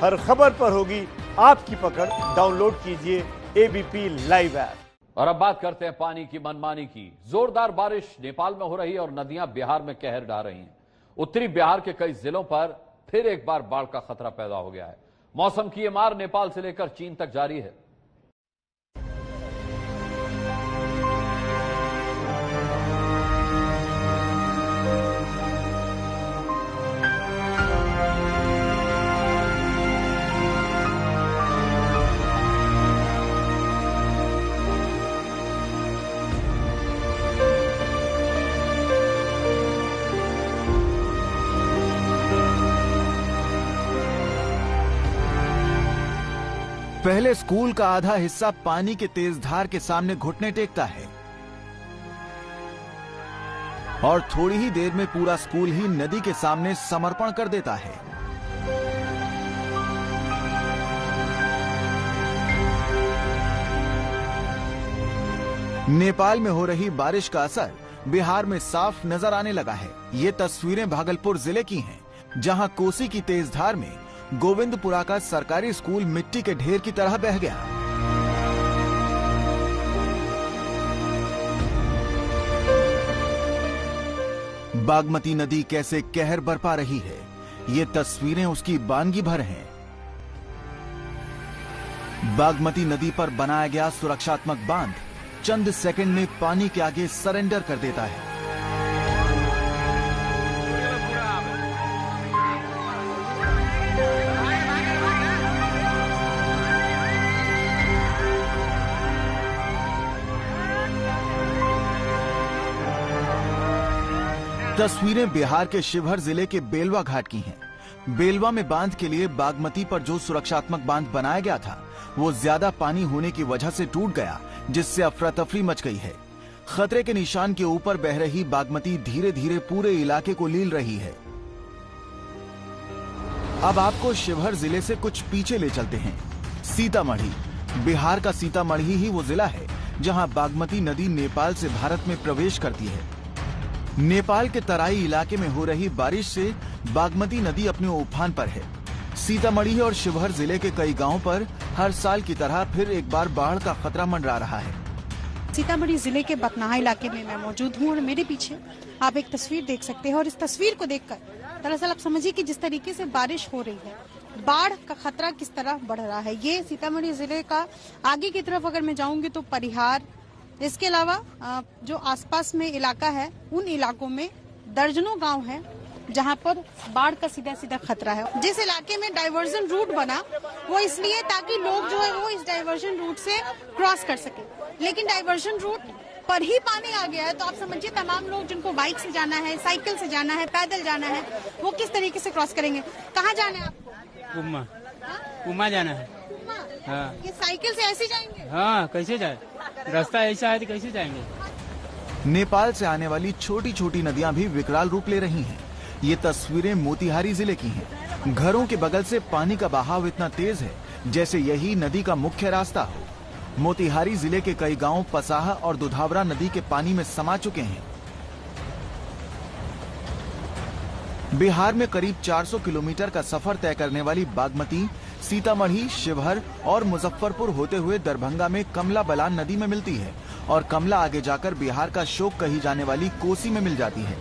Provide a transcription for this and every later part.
हर खबर पर होगी आपकी पकड़। डाउनलोड कीजिए एबीपी लाइव ऐप। और अब बात करते हैं पानी की मनमानी की। जोरदार बारिश नेपाल में हो रही है और नदियां बिहार में कहर ढा रही हैं। उत्तरी बिहार के कई जिलों पर फिर एक बार बाढ़ का खतरा पैदा हो गया है। मौसम की ये मार नेपाल से लेकर चीन तक जारी है। पहले स्कूल का आधा हिस्सा पानी के तेज धार के सामने घुटने टेकता है और थोड़ी ही देर में पूरा स्कूल ही नदी के सामने समर्पण कर देता है। नेपाल में हो रही बारिश का असर बिहार में साफ नजर आने लगा है। ये तस्वीरें भागलपुर जिले की हैं, जहां कोसी की तेज धार में गोविंदपुरा का सरकारी स्कूल मिट्टी के ढेर की तरह बह गया। बागमती नदी कैसे कहर बरपा रही है, ये तस्वीरें उसकी बानगी भर हैं। बागमती नदी पर बनाया गया सुरक्षात्मक बांध चंद सेकंड में पानी के आगे सरेंडर कर देता है। तस्वीरें बिहार के शिवहर जिले के बेलवा घाट की हैं। बेलवा में बांध के लिए बागमती पर जो सुरक्षात्मक बांध बनाया गया था, वो ज्यादा पानी होने की वजह से टूट गया, जिससे अफरा तफरी मच गई है। खतरे के निशान के ऊपर बह रही बागमती धीरे धीरे पूरे इलाके को लील रही है। अब आपको शिवहर जिले से कुछ पीछे ले चलते हैं। सीतामढ़ी। बिहार का सीतामढ़ी ही वो जिला है जहां बागमती नदी नेपाल से भारत में प्रवेश करती है। नेपाल के तराई इलाके में हो रही बारिश से बागमती नदी अपने उफान पर है। सीतामढ़ी और शिवहर जिले के कई गांवों पर हर साल की तरह फिर एक बार बाढ़ का खतरा मंडरा रहा है। सीतामढ़ी जिले के बकनाहा इलाके में मैं मौजूद हूँ और मेरे पीछे आप एक तस्वीर देख सकते हैं और इस तस्वीर को देखकर दरअसल आप समझिए कि जिस तरीके से बारिश हो रही है, बाढ़ का खतरा किस तरह बढ़ रहा है। ये सीतामढ़ी जिले का आगे की तरफ अगर मैं जाऊंगी तो परिहार, इसके अलावा जो आसपास में इलाका है, उन इलाकों में दर्जनों गांव हैं जहां पर बाढ़ का सीधा सीधा खतरा है। जिस इलाके में डाइवर्जन रूट बना वो इसलिए ताकि लोग जो है वो इस डाइवर्जन रूट से क्रॉस कर सके, लेकिन डाइवर्जन रूट पर ही पानी आ गया है। तो आप समझिए तमाम लोग जिनको बाइक से जाना है, साइकिल से जाना है, पैदल जाना है, वो किस तरीके से क्रॉस करेंगे। कहाँ जाना है आपको? उमा जाना है। हाँ। ये साइकिल से ऐसे जाएंगे? हाँ, कैसे जाए, रास्ता ऐसा है तो कैसे जाएंगे। नेपाल से आने वाली छोटी छोटी नदियां भी विकराल रूप ले रही हैं। ये तस्वीरें मोतिहारी जिले की हैं। घरों के बगल से पानी का बहाव इतना तेज है जैसे यही नदी का मुख्य रास्ता हो। मोतिहारी जिले के कई गांव पसाहा और दुधावरा नदी के पानी में समा चुके हैं। बिहार में करीब 400 किलोमीटर का सफर तय करने वाली बागमती सीतामढ़ी, शिवहर और मुजफ्फरपुर होते हुए दरभंगा में कमला बलान नदी में मिलती है और कमला आगे जाकर बिहार का शोक कही जाने वाली कोसी में मिल जाती है।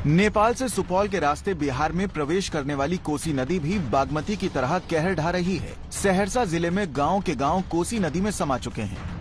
नेपाल से सुपौल के रास्ते बिहार में प्रवेश करने वाली कोसी नदी भी बागमती की तरह कहर ढा रही है। सहरसा जिले में गांव के गांव कोसी नदी में समा चुके हैं।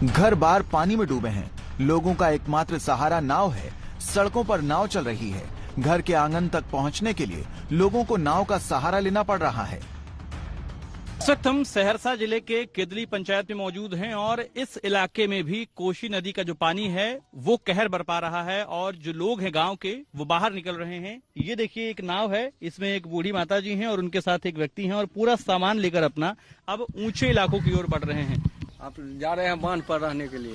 घर बार पानी में डूबे हैं। लोगों का एकमात्र सहारा नाव है। सड़कों पर नाव चल रही है। घर के आंगन तक पहुंचने के लिए लोगों को नाव का सहारा लेना पड़ रहा है। इस वक्त हम सहरसा जिले के केदली पंचायत में मौजूद हैं और इस इलाके में भी कोसी नदी का जो पानी है वो कहर बरपा रहा है और जो लोग हैं गांव के वो बाहर निकल रहे हैं। ये देखिए एक नाव है, इसमें एक बूढ़ी माता जी हैं और उनके साथ एक व्यक्ति हैं और पूरा सामान लेकर अपना अब ऊंचे इलाकों की ओर बढ़ रहे हैं। आप जा रहे हैं बांध पर रहने के लिए।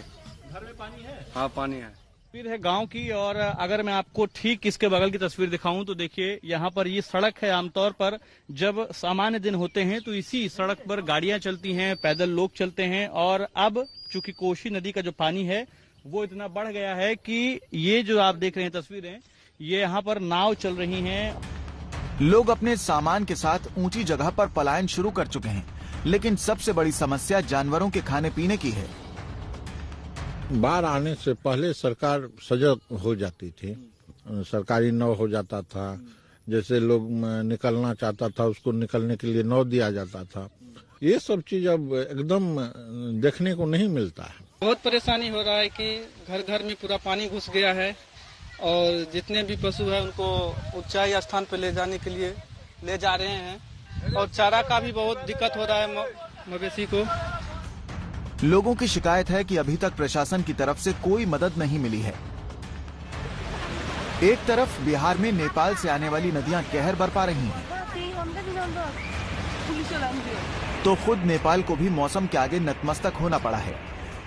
घर में पानी है? हाँ, पानी है। तस्वीर है गांव की, और अगर मैं आपको ठीक इसके बगल की तस्वीर दिखाऊं तो देखिए यहाँ पर ये सड़क है। आमतौर पर जब सामान्य दिन होते हैं तो इसी सड़क पर गाड़ियां चलती हैं, पैदल लोग चलते हैं, और अब चूंकि कोसी नदी का जो पानी है वो इतना बढ़ गया है कि ये जो आप देख रहे हैं तस्वीरें, ये यहाँ पर नाव चल रही हैं। लोग अपने सामान के साथ ऊंची जगह पर पलायन शुरू कर चुके हैं, लेकिन सबसे बड़ी समस्या जानवरों के खाने पीने की है। बाढ़ आने से पहले सरकार सजग हो जाती थी, सरकारी नाव हो जाता था, जैसे लोग निकलना चाहता था उसको निकलने के लिए नाव दिया जाता था। ये सब चीज अब एकदम देखने को नहीं मिलता है। बहुत परेशानी हो रहा है कि घर घर में पूरा पानी घुस गया है, और जितने भी पशु है उनको ऊंचाई स्थान पर ले जाने के लिए ले जा रहे हैं, और चारा का भी बहुत दिक्कत हो रहा है मवेशी को। लोगों की शिकायत है कि अभी तक प्रशासन की तरफ से कोई मदद नहीं मिली है। एक तरफ बिहार में नेपाल से आने वाली नदियां कहर बरपा रही हैं, तो खुद नेपाल को भी मौसम के आगे नतमस्तक होना पड़ा है।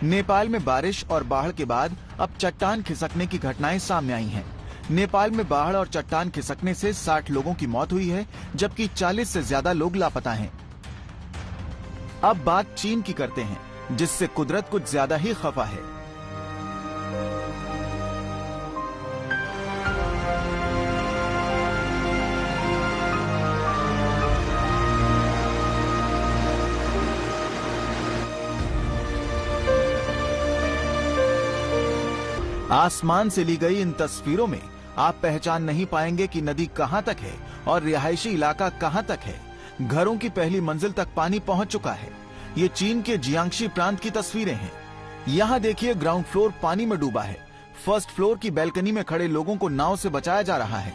नेपाल में बारिश और बाढ़ के बाद अब चट्टान खिसकने की घटनाएं सामने आई हैं। नेपाल में बाढ़ और चट्टान खिसकने से 60 लोगों की मौत हुई है, जबकि 40 से ज्यादा लोग लापता हैं। अब बात चीन की करते हैं, जिससे कुदरत कुछ ज्यादा ही खफा है। आसमान से ली गई इन तस्वीरों में आप पहचान नहीं पाएंगे कि नदी कहां तक है और रिहायशी इलाका कहां तक है। घरों की पहली मंजिल तक पानी पहुंच चुका है। ये चीन के जियांगशी प्रांत की तस्वीरें हैं। यहाँ देखिए ग्राउंड फ्लोर पानी में डूबा है। फर्स्ट फ्लोर की बैल्कनी में खड़े लोगों को नाव से बचाया जा रहा है।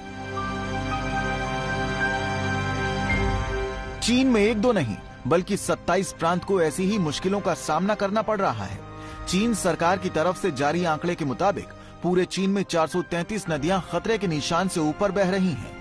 चीन में एक दो नहीं बल्कि 27 प्रांत को ऐसी ही मुश्किलों का सामना करना पड़ रहा है। चीन सरकार की तरफ से जारी आंकड़े के मुताबिक पूरे चीन में 433 नदियां खतरे के निशान से ऊपर बह रही हैं।